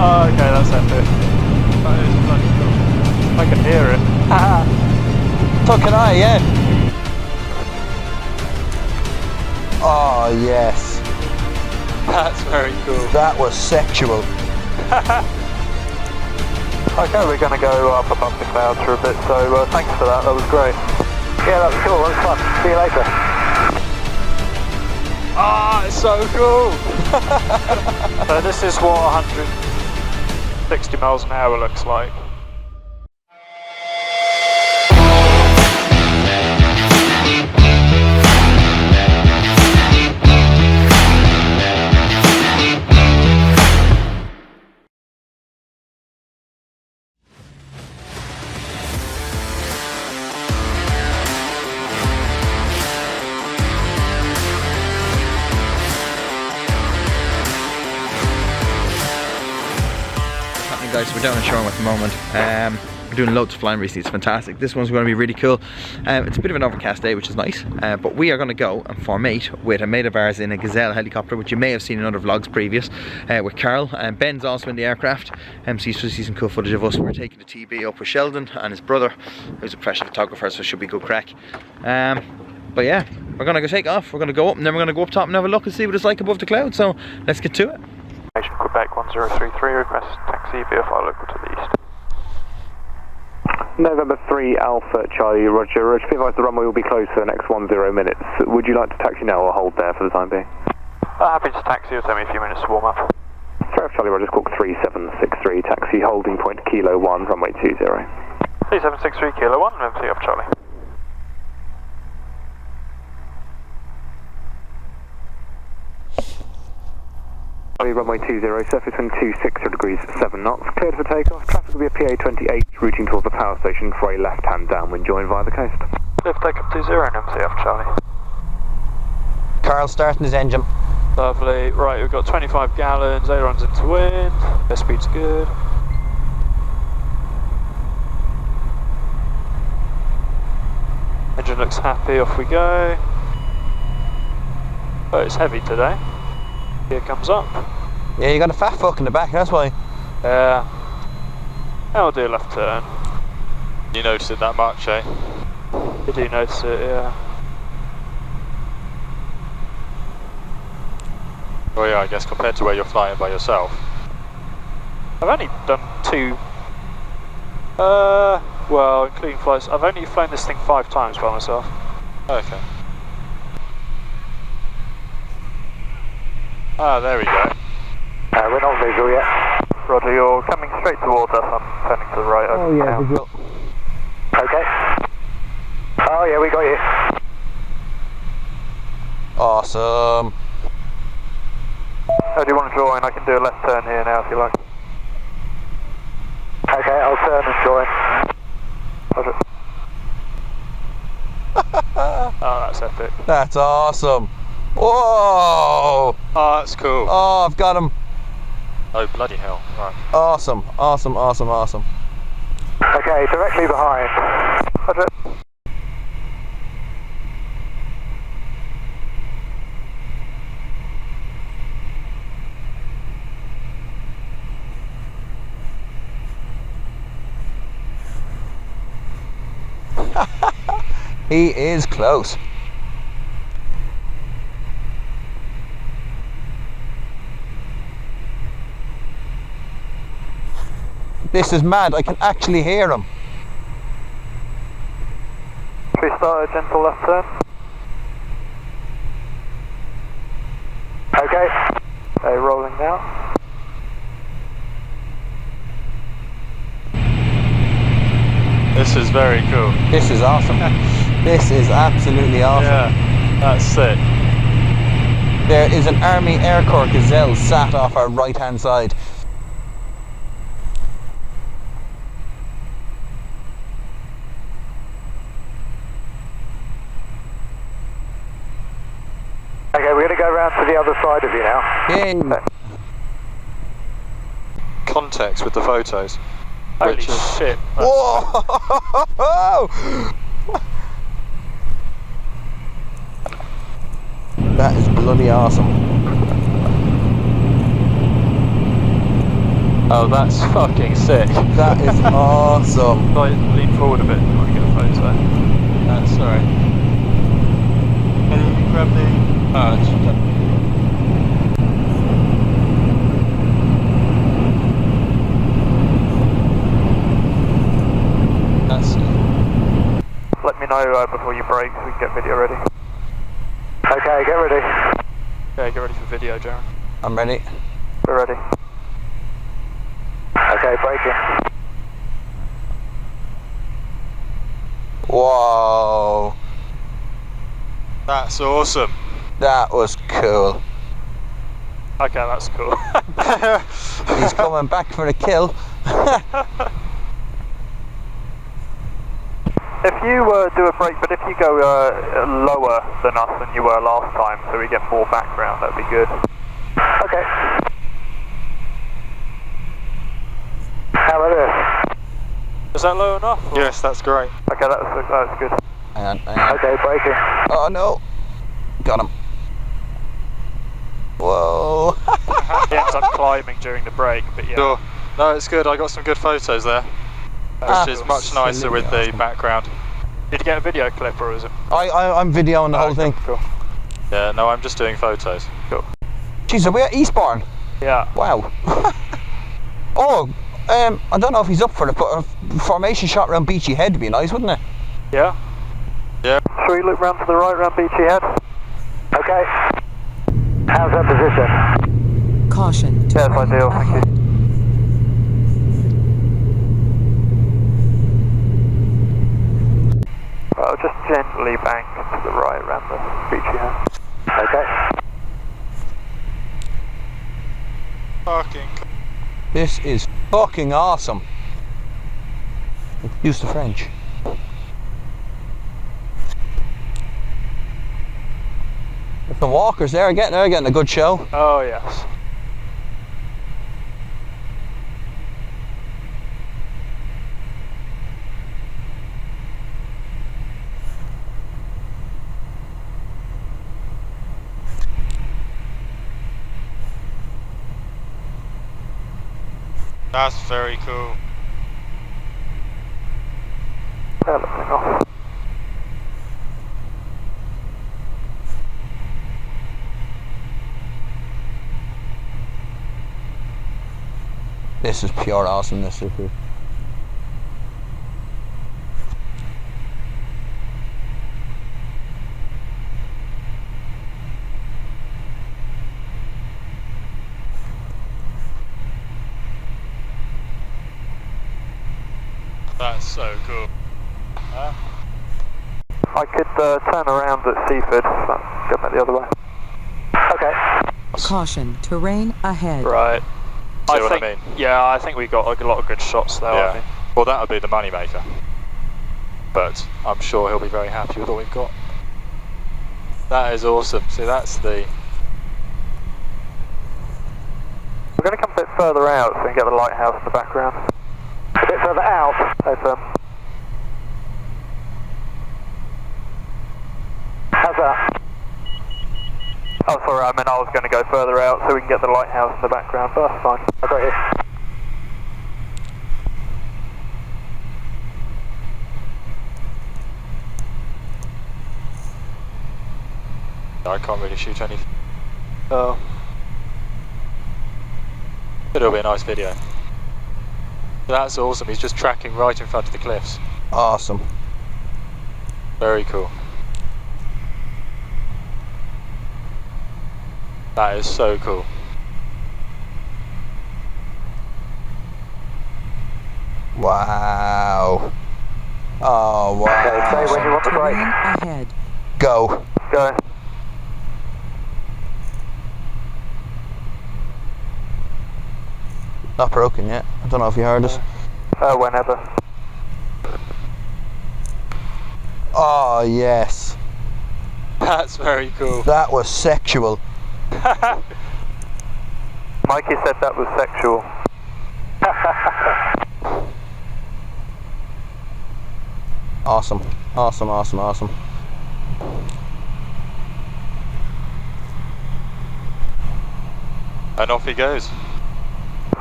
Oh, okay, that's epic. That is bloody cool. I can hear it. So can I, yeah. Oh, yes. That's very cool. That was sexual. Okay, we're going to go up above the clouds for a bit, so thanks for that was great. Yeah, that was cool, that was fun. See you later. Ah, it's so cool! So this is what 160 miles an hour looks like. Guys, we're down in Shoreham at the moment. We're doing loads of flying recently. It's fantastic. This one's going to be really cool. It's a bit of an overcast day, which is nice, but we are going to go and formate with a mate of ours in a Gazelle helicopter, which you may have seen in other vlogs previous, with Carl. Ben's also in the aircraft, so you should see some cool footage of us. We're taking the TB up with Sheldon and his brother, who's a professional photographer, so it should be good crack. But yeah, we're going to go take off. We're going to go up, and then we're going to go up top and have a look and see what it's like above the clouds. So let's get to it. Quebec 1033, request taxi VFR local to the east. November 3 Alpha Charlie, Roger. Roger, be advised the runway will be closed for the next 10 minutes. Would you like to taxi now or hold there for the time being? Happy to taxi, it'll take me a few minutes to warm up. Fair Charlie, Roger, Squawk 3763, taxi holding point Kilo 1, runway 20. 3763 Kilo 1, and see off Charlie. Runway 20, surface wind 26 degrees 7 knots, cleared for takeoff. Traffic will be a PA28 routing towards the power station for a left-hand downwind join via the coast. Clear for takeoff 20 and MC off Charlie. Carl's starting his engine. Lovely. Right, we've got 25 gallons, ailerons into wind, their speed's good. Engine looks happy, off we go. Oh, it's heavy today. Here comes up. Yeah, you got a fat fuck in the back, that's why. Yeah. I'll do a left turn. You notice it that much, eh? You do notice it, yeah. Oh yeah, I guess compared to where you're flying by yourself. I've only done 2. Well, including flights. I've only flown this thing 5 times by myself. Okay. Ah, there we go. We're not visual yet. Roger, you're coming straight towards us. I'm turning to the right. Oh yeah, visual. Okay. Oh yeah, we got you. Awesome. Oh, do you want to join? I can do a left turn here now if you like. Okay, I'll turn and join. Roger. Oh, that's epic. That's awesome. Whoa! Oh, that's cool. Oh, I've got him. Oh, bloody hell. Right. Awesome, awesome, awesome, awesome. Okay, directly behind. Roger. He is close. This is mad, I can actually hear him. Should we start a gentle left turn? Okay. Rolling now. This is very cool. This is awesome. This is absolutely awesome. Yeah, that's sick. There is an Army Air Corps Gazelle sat off our right hand side. Okay, we're going to go around to the other side of you now. Yeah. Context with the photos. Holy Which is- shit. Whoa! That is bloody awesome. Oh, that's fucking sick. That is awesome. Like, lean forward a bit if you want to get a photo. Sorry. Can you grab the... That's... Let me know before you break so we can get video ready. Okay, get ready. Okay, get ready for video, Jaron. I'm ready. We're ready. Okay, braking. Whoa. That's awesome. That was cool. Okay, that's cool. He's coming back for the kill. If you do a break, but if you go lower than us than you were last time, so we get more background, that'd be good. Okay. How about this? Is that low enough? or- Yes, that's great. Okay, that's good. Hang on, hang on. Okay, braking. Oh no. Got him. Whoa. He ends up climbing during the break, but yeah. Sure. No, it's good. I got some good photos there, which is much nicer with the background. Did you get a video clip or is it? I'm videoing the whole thing. Cool. Yeah, no, I'm just doing photos. Cool. Jeez, are we at Eastbourne? Yeah. Wow. Oh, I don't know if he's up for it, but a formation shot around Beachy Head would be nice, wouldn't it? Yeah? Yeah. Shall we look round to the right, round Beachy Head? Okay. How's that position? Caution. Yeah, it's ideal, thank you. I'll just gently bank to the right around the Beachy Head. Okay. Fucking cool. This is fucking awesome. Use the French. The walkers there, they're getting a good show. Oh, yes. That's very cool. Everything off. This is pure awesomeness, super. That's so cool. I could turn around at Seaford, but go back the other way. Okay. Caution. Terrain ahead. Right. See what I mean? Yeah, I think we got a lot of good shots there. I Yeah. think. Well, that would be the money maker. But I'm sure he'll be very happy with what we've got. That is awesome. See, that's the... We're going to come a bit further out so we can get the lighthouse in the background. A bit further out. Over. How's that? Oh, sorry, I mean I was going to go further out so we can get the lighthouse in the background, but that's fine. I got you. I can't really shoot anything. Oh. But it'll be a nice video. That's awesome. He's just tracking right in front of the cliffs. Awesome. Very cool. That is so cool. Wow. Oh, wow. Okay, say when you want the Terrain break. ahead. Go. Go. Not broken yet. I don't know if you heard us. Whenever. Oh, yes. That's very cool. That was sexual. Mikey said that was sexual. Awesome. Awesome, awesome, awesome. And off he goes.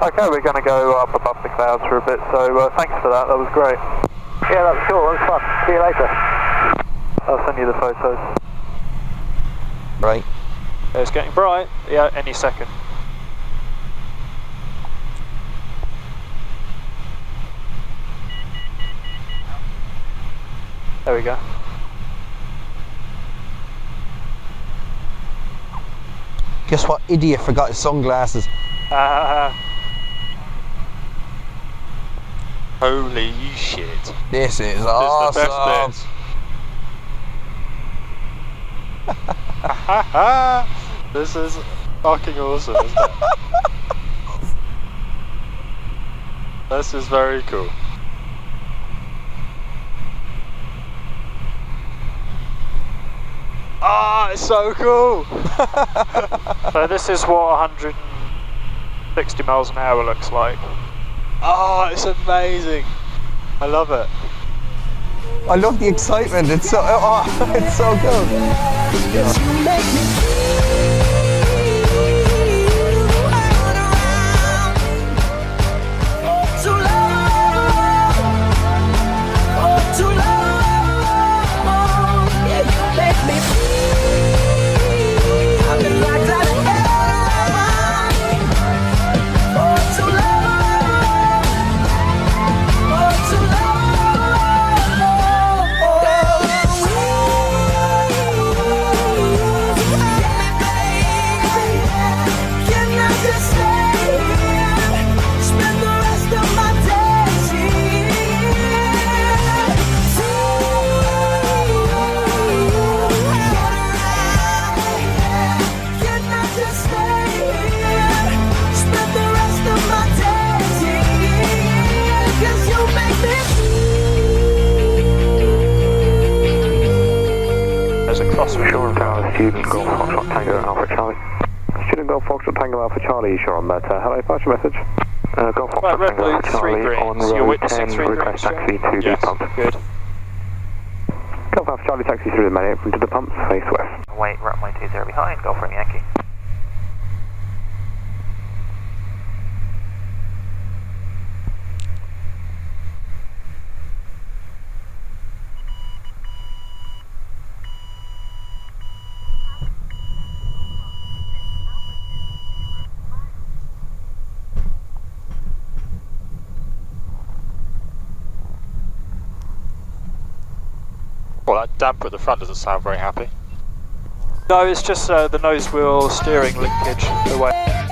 Okay, we're going to go up above the clouds for a bit, so thanks for that was great. Yeah, that was cool, that was fun. See you later. I'll send you the photos. Right. It's getting bright, yeah, any second. There we go. Guess what idiot forgot his sunglasses? Holy shit. This is This is the awesome. best bit. This is fucking awesome, isn't it? This is very cool. Ah, it's so cool! So this is what 160 miles an hour looks like. Oh, it's amazing! I love it. I love the excitement. It's so it's so cool. There's a cross Sure, Tower, student Golf Foxtrot Tango Alpha Charlie. Student Golf Foxtrot Tango Alpha Charlie, sure on that. Hello, pass your message. Golf Foxtrot Right, red Tango Alpha blue, Charlie 3 on greens. You're road witnessing 10, 3 request greens, taxi to the yes, pump. good. Golf Alpha Charlie taxi through the main apron to the pumps, face west. Wait, runway 20 behind, Golf Ring Yankee. Well, that damper at the front doesn't sound very happy. No, it's just the nose wheel steering linkage away.